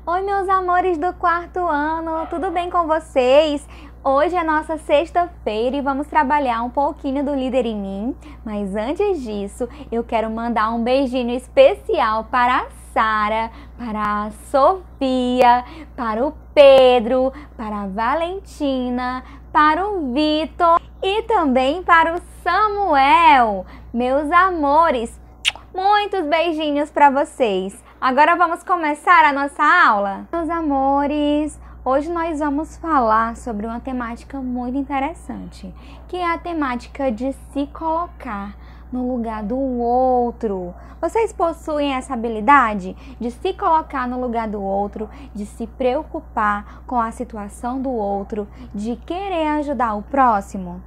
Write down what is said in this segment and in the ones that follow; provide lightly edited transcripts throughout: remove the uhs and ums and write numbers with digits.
Oi, meus amores do quarto ano, tudo bem com vocês? Hoje é nossa sexta-feira e vamos trabalhar um pouquinho do Líder em Mim. Mas antes disso, eu quero mandar um beijinho especial para a Sara, para a Sofia, para o Pedro, para a Valentina, para o Vitor e também para o Samuel. Meus amores, muitos beijinhos para vocês. Agora vamos começar a nossa aula? Meus amores, hoje nós vamos falar sobre uma temática muito interessante, que é a temática de se colocar no lugar do outro. Vocês possuem essa habilidade de se colocar no lugar do outro, de se preocupar com a situação do outro, de querer ajudar o próximo?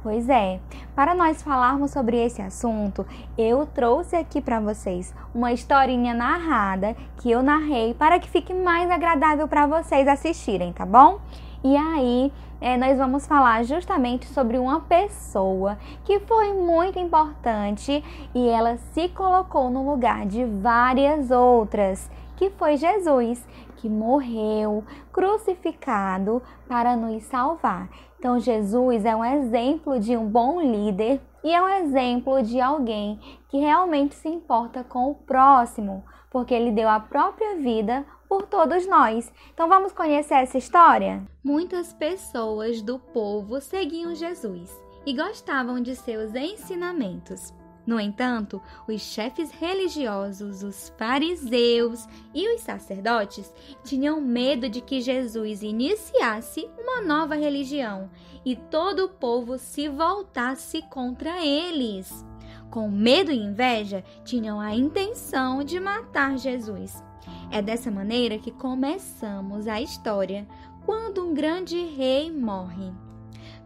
Pois é, para nós falarmos sobre esse assunto, eu trouxe aqui para vocês uma historinha narrada que eu narrei para que fique mais agradável para vocês assistirem, tá bom? E aí, nós vamos falar justamente sobre uma pessoa que foi muito importante e ela se colocou no lugar de várias outras, que foi Jesus, que morreu crucificado para nos salvar. Então, Jesus é um exemplo de um bom líder e é um exemplo de alguém que realmente se importa com o próximo, porque ele deu a própria vida por todos nós. Então, vamos conhecer essa história? Muitas pessoas do povo seguiam Jesus e gostavam de seus ensinamentos. No entanto, os chefes religiosos, os fariseus e os sacerdotes tinham medo de que Jesus iniciasse uma nova religião e todo o povo se voltasse contra eles. Com medo e inveja, tinham a intenção de matar Jesus. É dessa maneira que começamos a história, quando um grande rei morre.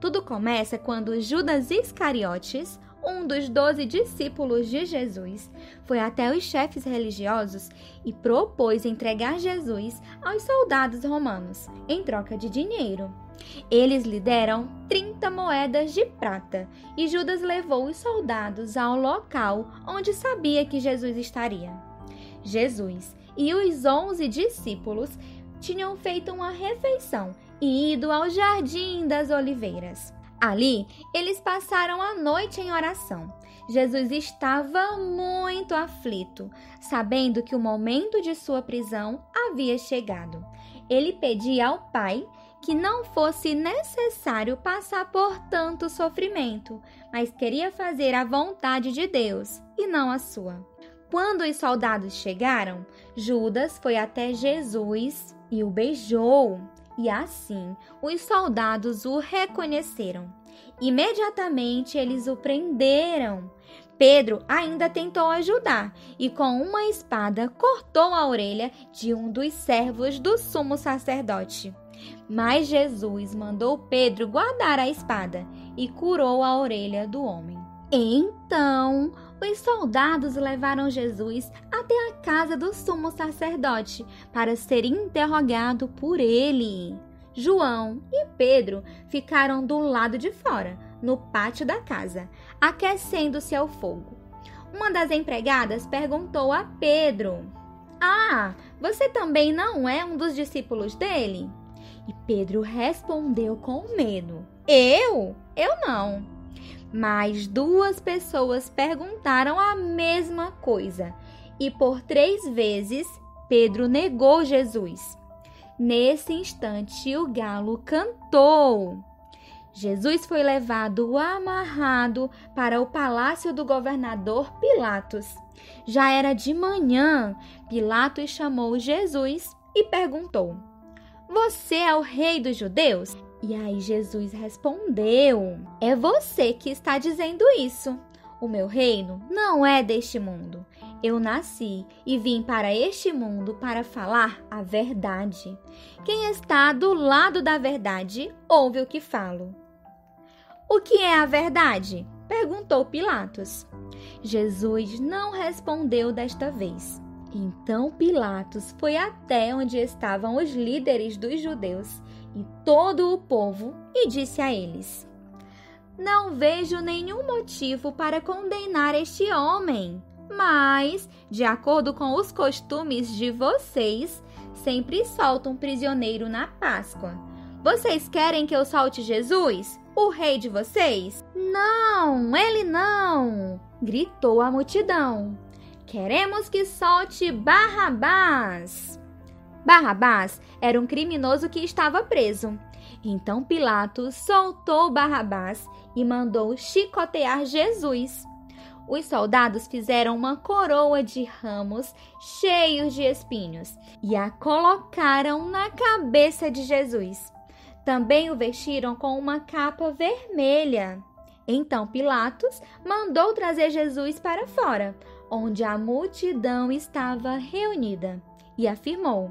Tudo começa quando Judas Iscariotes, um dos 12 discípulos de Jesus, foi até os chefes religiosos e propôs entregar Jesus aos soldados romanos, em troca de dinheiro. Eles lhe deram 30 moedas de prata e Judas levou os soldados ao local onde sabia que Jesus estaria. Jesus e os 11 discípulos tinham feito uma refeição e ido ao Jardim das Oliveiras. Ali, eles passaram a noite em oração. Jesus estava muito aflito, sabendo que o momento de sua prisão havia chegado. Ele pedia ao Pai que não fosse necessário passar por tanto sofrimento, mas queria fazer a vontade de Deus e não a sua. Quando os soldados chegaram, Judas foi até Jesus e o beijou. E assim, os soldados o reconheceram. Imediatamente, eles o prenderam. Pedro ainda tentou ajudar e, com uma espada, cortou a orelha de um dos servos do sumo sacerdote. Mas Jesus mandou Pedro guardar a espada e curou a orelha do homem. Então, os soldados levaram Jesus até a casa do sumo sacerdote para ser interrogado por ele. João e Pedro ficaram do lado de fora, no pátio da casa, aquecendo-se ao fogo. Uma das empregadas perguntou a Pedro: "Ah, você também não é um dos discípulos dele?" E Pedro respondeu com medo: Eu não." Mas 2 pessoas perguntaram a mesma coisa e por 3 vezes Pedro negou Jesus. Nesse instante o galo cantou. Jesus foi levado amarrado para o palácio do governador Pilatos. Já era de manhã. Pilatos chamou Jesus e perguntou: "Você é o rei dos judeus?" E aí Jesus respondeu: "É você que está dizendo isso. O meu reino não é deste mundo. Eu nasci e vim para este mundo para falar a verdade. Quem está do lado da verdade ouve o que falo." "O que é a verdade?" perguntou Pilatos. Jesus não respondeu desta vez. Então Pilatos foi até onde estavam os líderes dos judeus e todo o povo e disse a eles: "Não vejo nenhum motivo para condenar este homem. Mas, de acordo com os costumes de vocês, sempre solta um prisioneiro na Páscoa. Vocês querem que eu solte Jesus, o rei de vocês? Não, ele não! Gritou a multidão. Queremos que solte Barrabás. Barrabás era um criminoso que estava preso. Então Pilatos soltou Barrabás e mandou chicotear Jesus. Os soldados fizeram uma coroa de ramos cheios de espinhos e a colocaram na cabeça de Jesus. Também o vestiram com uma capa vermelha. Então Pilatos mandou trazer Jesus para fora, onde a multidão estava reunida, e afirmou: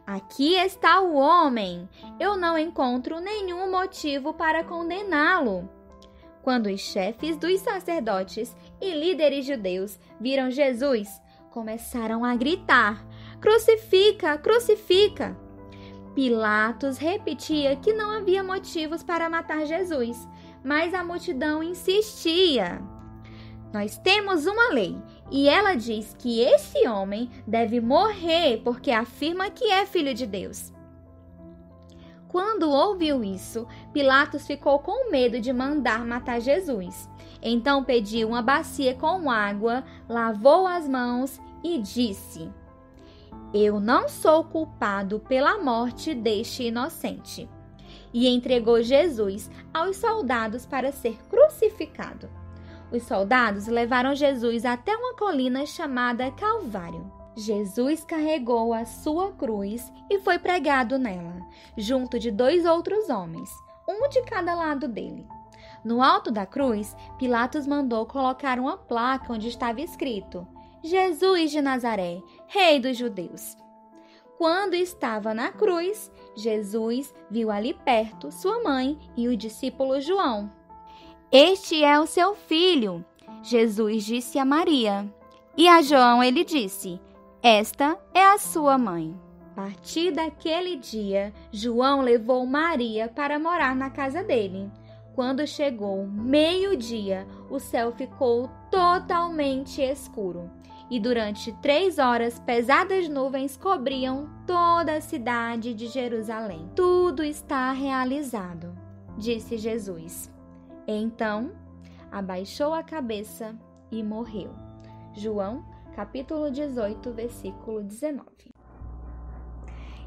Aqui está o homem. Eu não encontro nenhum motivo para condená-lo. Quando os chefes dos sacerdotes e líderes judeus viram Jesus, começaram a gritar: Crucifica, crucifica! Pilatos repetia que não havia motivos para matar Jesus, mas a multidão insistia. Nós temos uma lei e ela diz que esse homem deve morrer porque afirma que é filho de Deus. Quando ouviu isso, Pilatos ficou com medo de mandar matar Jesus. Então pediu uma bacia com água, lavou as mãos e disse: Eu não sou culpado pela morte deste inocente. E entregou Jesus aos soldados para ser crucificado. Os soldados levaram Jesus até uma colina chamada Calvário. Jesus carregou a sua cruz e foi pregado nela, junto de 2 outros homens, um de cada lado dele. No alto da cruz, Pilatos mandou colocar uma placa onde estava escrito: Jesus de Nazaré, Rei dos Judeus. Quando estava na cruz, Jesus viu ali perto sua mãe e o discípulo João. Este é o seu filho, Jesus disse a Maria. E a João ele disse: Esta é a sua mãe. A partir daquele dia, João levou Maria para morar na casa dele. Quando chegou meio-dia, o céu ficou totalmente escuro. E durante 3 horas, pesadas nuvens cobriam toda a cidade de Jerusalém. Tudo está realizado, disse Jesus. Então, abaixou a cabeça e morreu. João, capítulo 18, versículo 19.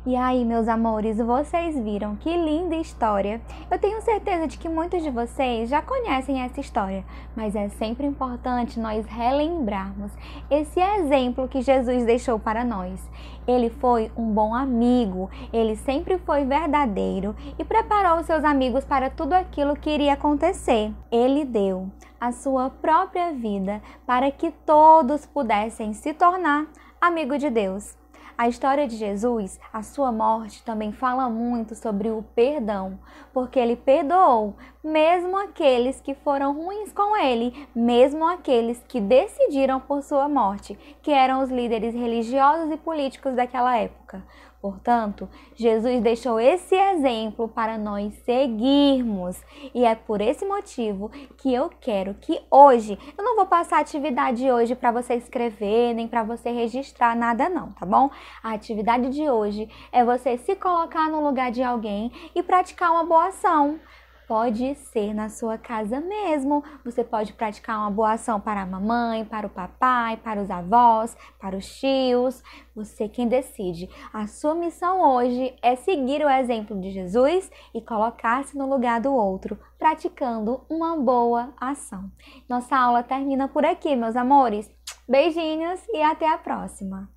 E aí, meus amores, vocês viram que linda história? Eu tenho certeza de que muitos de vocês já conhecem essa história, mas é sempre importante nós relembrarmos esse exemplo que Jesus deixou para nós. Ele foi um bom amigo, ele sempre foi verdadeiro e preparou seus amigos para tudo aquilo que iria acontecer. Ele deu a sua própria vida para que todos pudessem se tornar amigo de Deus. A história de Jesus, a sua morte, também fala muito sobre o perdão, porque ele perdoou mesmo aqueles que foram ruins com ele, mesmo aqueles que decidiram por sua morte, que eram os líderes religiosos e políticos daquela época. Portanto, Jesus deixou esse exemplo para nós seguirmos. E é por esse motivo que eu quero que hoje, eu não vou passar a atividade hoje para você escrever, nem para você registrar nada não, tá bom? A atividade de hoje é você se colocar no lugar de alguém e praticar uma boa ação. Pode ser na sua casa mesmo, você pode praticar uma boa ação para a mamãe, para o papai, para os avós, para os tios, você quem decide. A sua missão hoje é seguir o exemplo de Jesus e colocar-se no lugar do outro, praticando uma boa ação. Nossa aula termina por aqui, meus amores. Beijinhos e até a próxima!